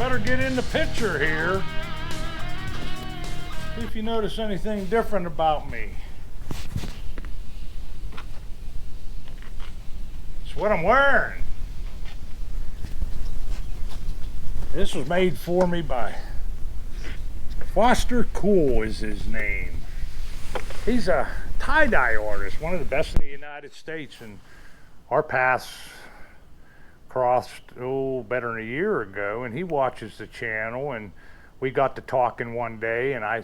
better get in the picture here. See if you notice anything different about me. It's what I'm wearing. This was made for me by Foster Cool is his name. He's a tie-dye artist, one of the best in the United States, and our paths crossed better than a year ago, and he watches the channel, and we got to talking one day, and I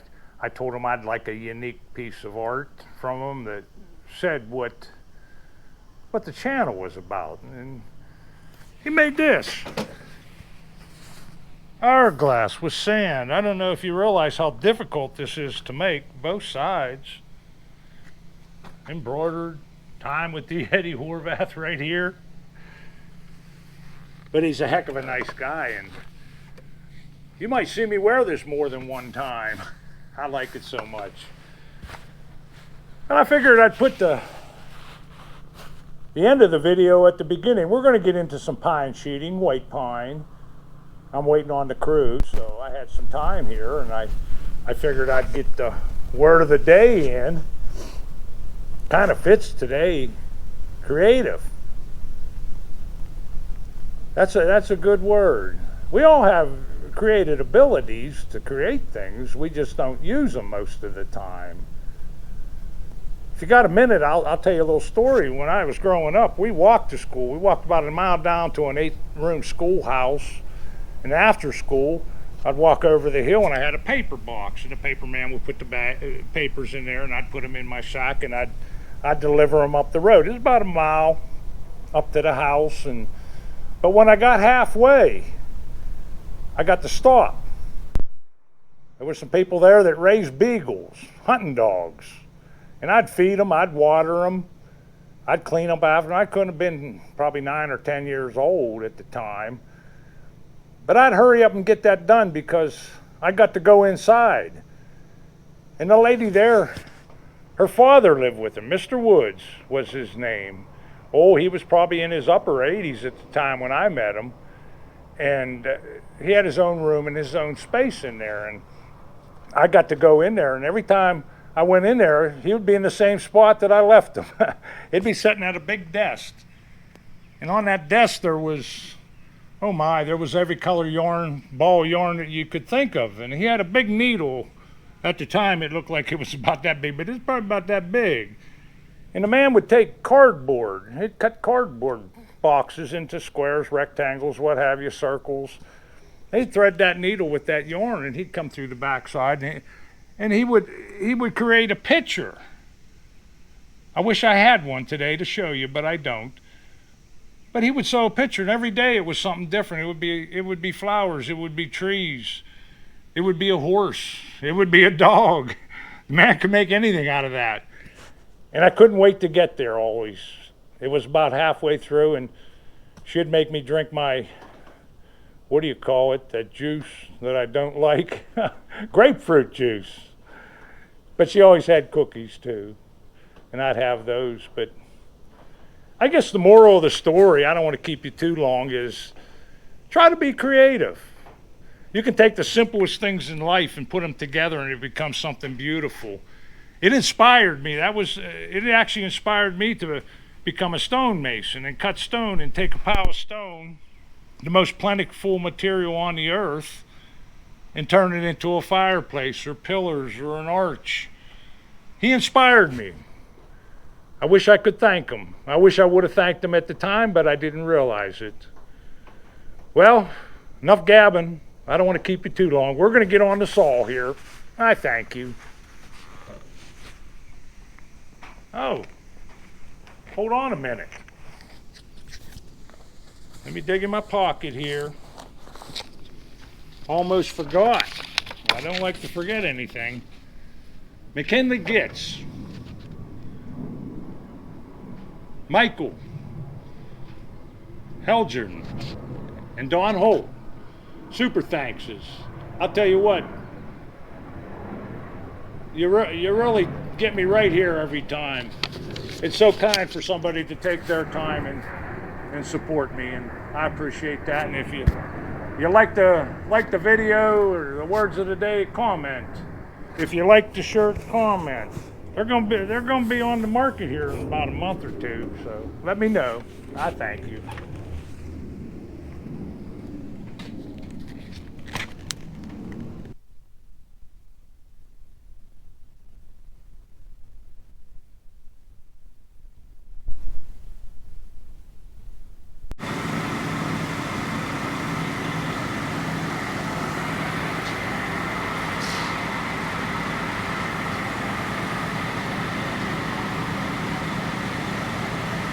told him I'd like a unique piece of art from him that said what the channel was about, and he made this. Hourglass with sand. I don't know if you realize how difficult this is to make, both sides. Embroidered, time with T.H.E Horvath right here. But he's a heck of a nice guy, and you might see me wear this more than one time. I like it so much. And I figured I'd put the end of the video at the beginning. We're going to get into some pine sheeting, white pine. I'm waiting on the crew, so I had some time here, and I figured I'd get the word of the day in. Kind of fits today, creative. That's a good word. We all have creative abilities to create things. We just don't use them most of the time. If you got a minute, I'll tell you a little story. When I was growing up, we walked to school. We walked about a mile down to an 8-room schoolhouse. And after school, I'd walk over the hill, and I had a paper box, and the paper man would put the papers in there, and I'd put them in my sack, and I'd deliver them up the road. It was about a mile up to the house, but when I got halfway, I got to stop. There were some people there that raised beagles, hunting dogs, and I'd feed them, I'd water them, I'd clean them after them. I couldn't have been probably 9 or 10 years old at the time. But I'd hurry up and get that done because I got to go inside. And the lady there, her father lived with him. Mr. Woods was his name. Oh, he was probably in his upper 80s at the time when I met him. And he had his own room and his own space in there. And I got to go in there. And every time I went in there, he would be in the same spot that I left him. He'd be sitting at a big desk. And on that desk there was... oh my, there was every color yarn, ball yarn that you could think of. And he had a big needle. At the time, it looked like it was about that big, but it's probably about that big. And the man would take cardboard. He'd cut cardboard boxes into squares, rectangles, what have you, circles. He'd thread that needle with that yarn, and he'd come through the backside, and he would create a picture. I wish I had one today to show you, but I don't. But he would sew a picture, and every day it was something different. It would be flowers, it would be trees, it would be a horse, it would be a dog. The man could make anything out of that. And I couldn't wait to get there always. It was about halfway through, and she'd make me drink my, what do you call it, that juice that I don't like? Grapefruit juice. But she always had cookies too, and I'd have those. But I guess the moral of the story, I don't want to keep you too long, is try to be creative. You can take the simplest things in life and put them together, and it becomes something beautiful. It inspired me. It actually inspired me to become a stonemason and cut stone and take a pile of stone, the most plentiful material on the earth, and turn it into a fireplace or pillars or an arch. He inspired me. I wish I could thank him. I wish I would have thanked him at the time, but I didn't realize it. Well, enough gabbing. I don't want to keep you too long. We're going to get on the saw here. I thank you. Oh, hold on a minute. Let me dig in my pocket here. Almost forgot. I don't like to forget anything. McKinley Gitz. Michael Helgern and Don Holt. Super thankses. I'll tell you what, you really get me right here every time. It's so kind for somebody to take their time and support me, and I appreciate that. And if you You like the video or the words of the day, comment. If you like the shirt, comment. They're gonna be on the market here in about a month or two, so let me know. I thank you.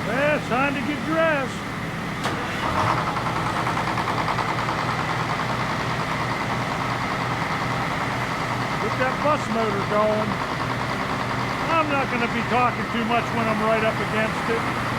Well, it's time to get dressed. Get that bus motor going. I'm not going to be talking too much when I'm right up against it.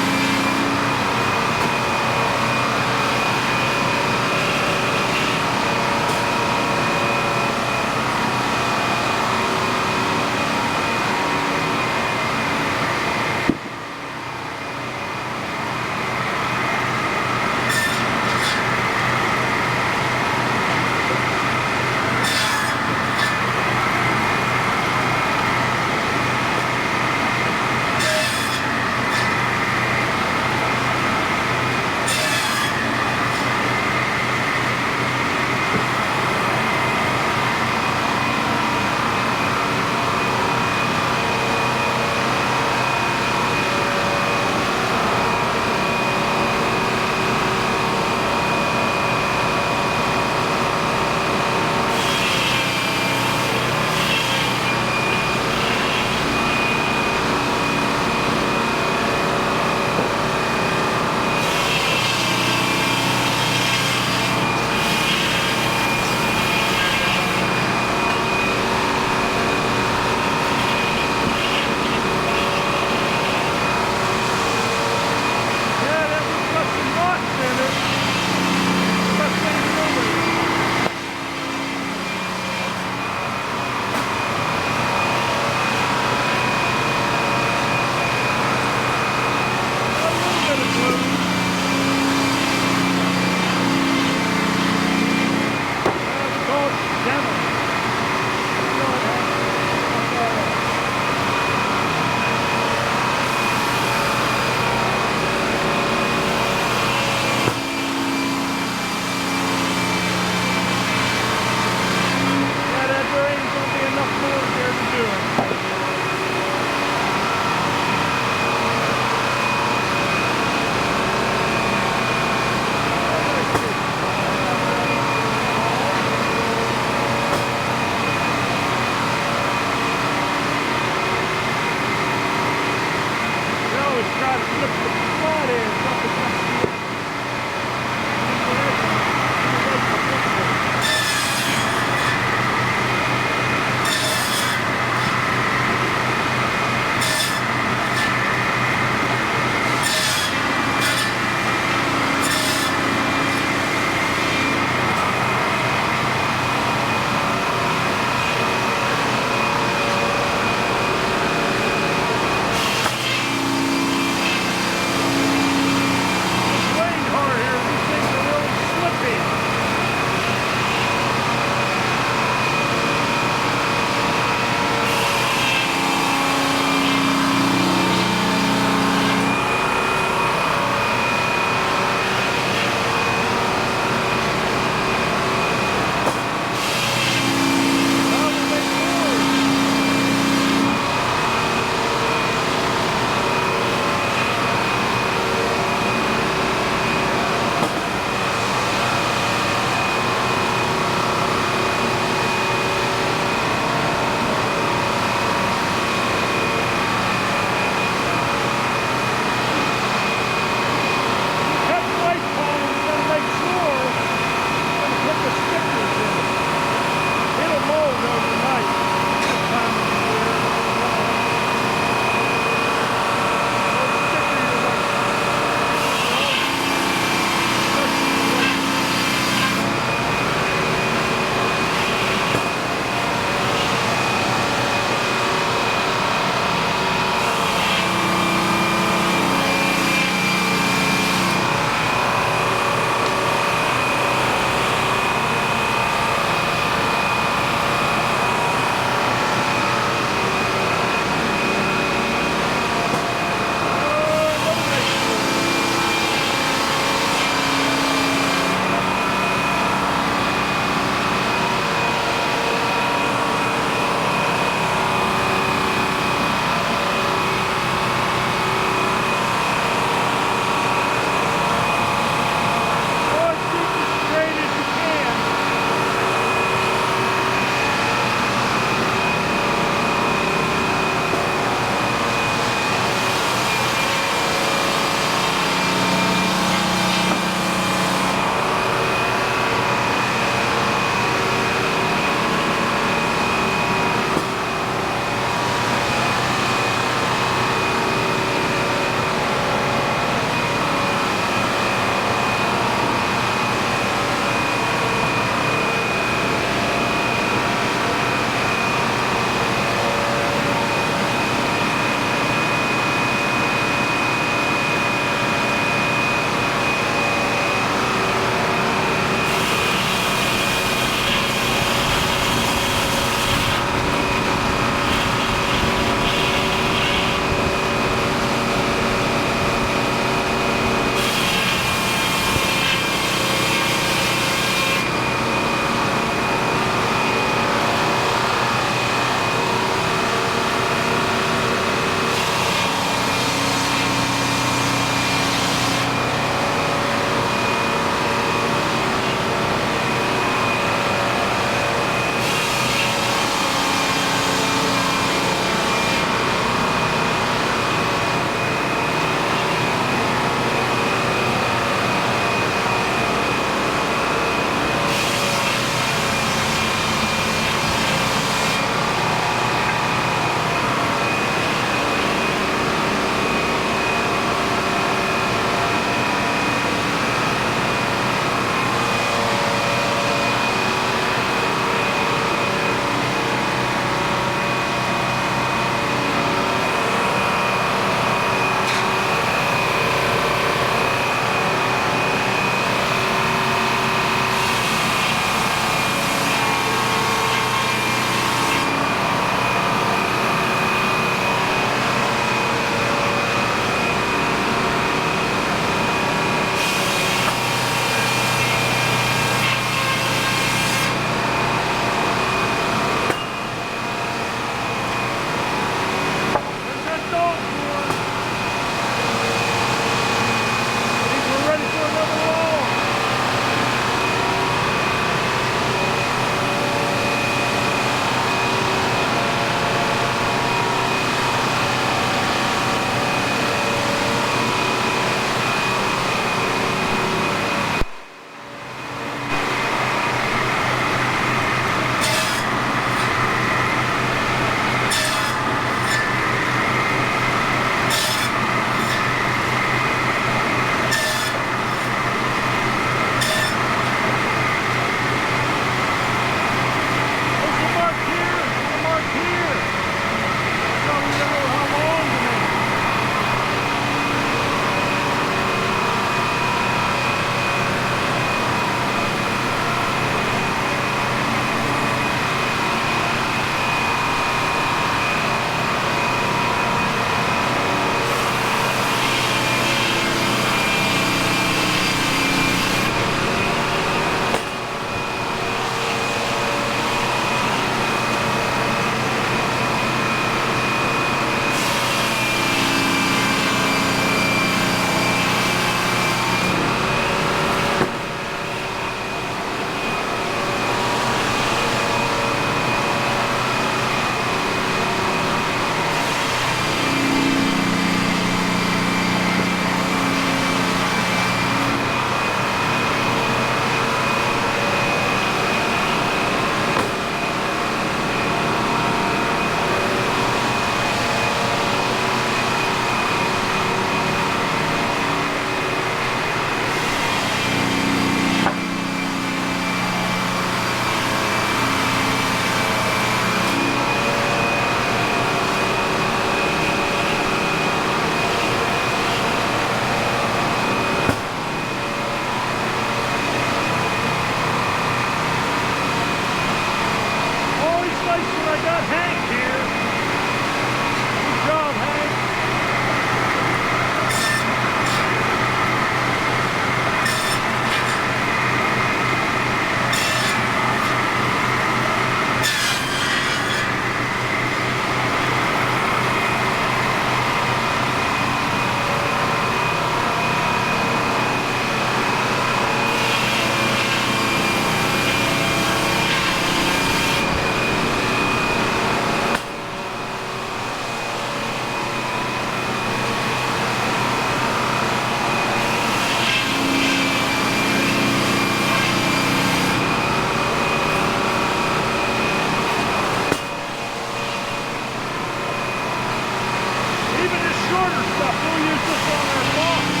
order stuff. We'll use this on our farm.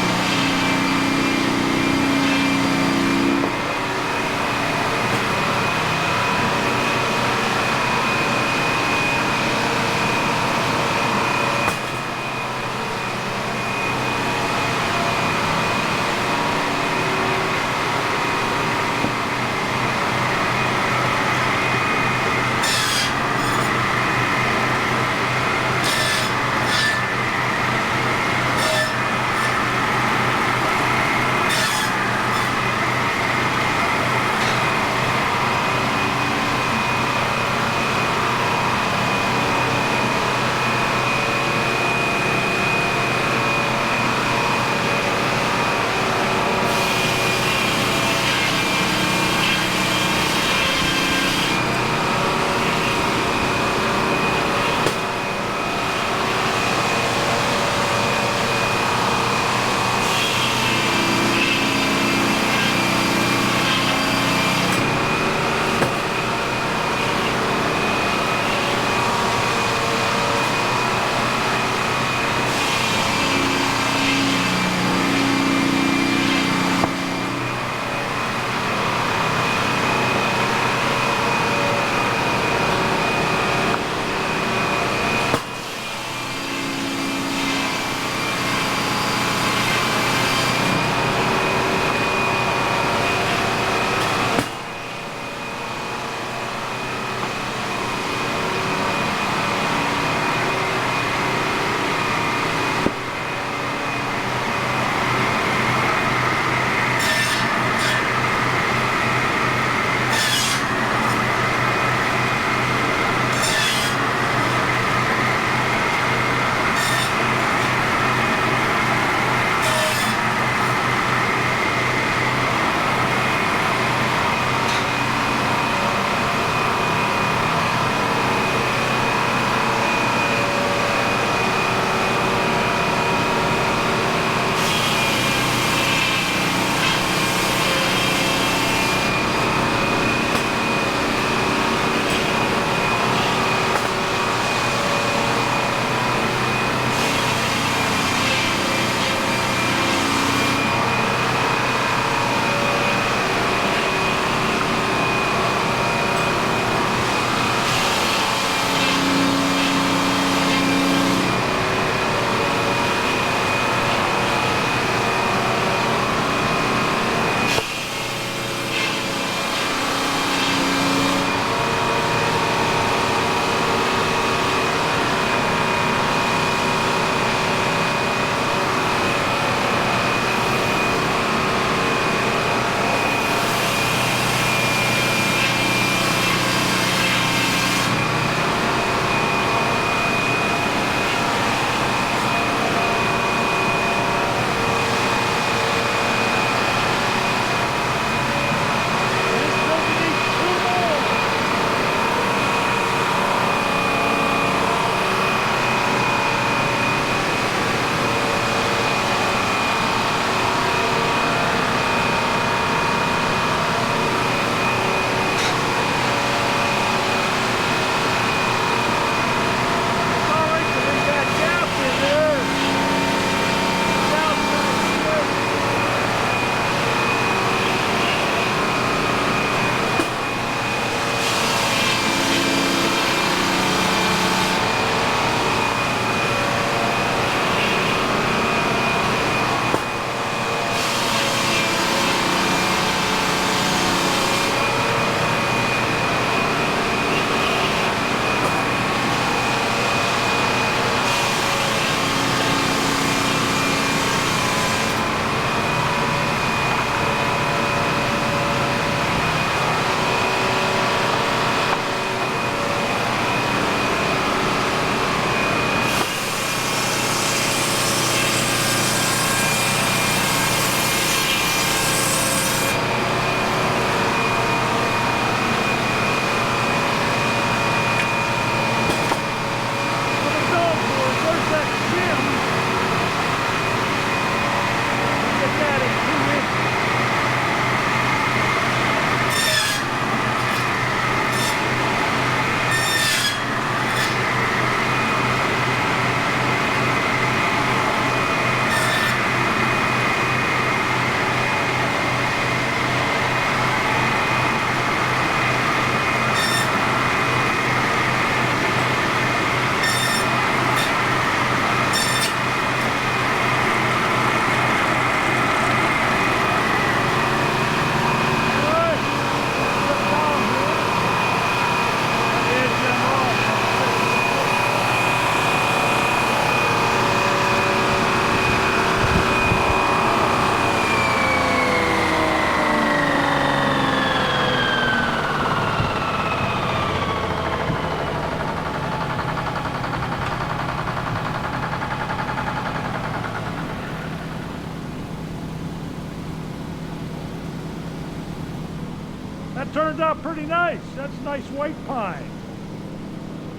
it turns out pretty nice. That's nice white pine.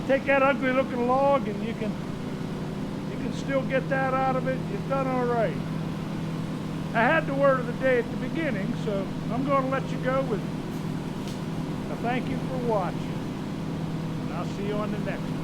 You take that ugly looking log and you can still get that out of it. You've done all right. I had the word of the day at the beginning, so I'm going to let you go with a thank you for watching. And I'll see you on the next one.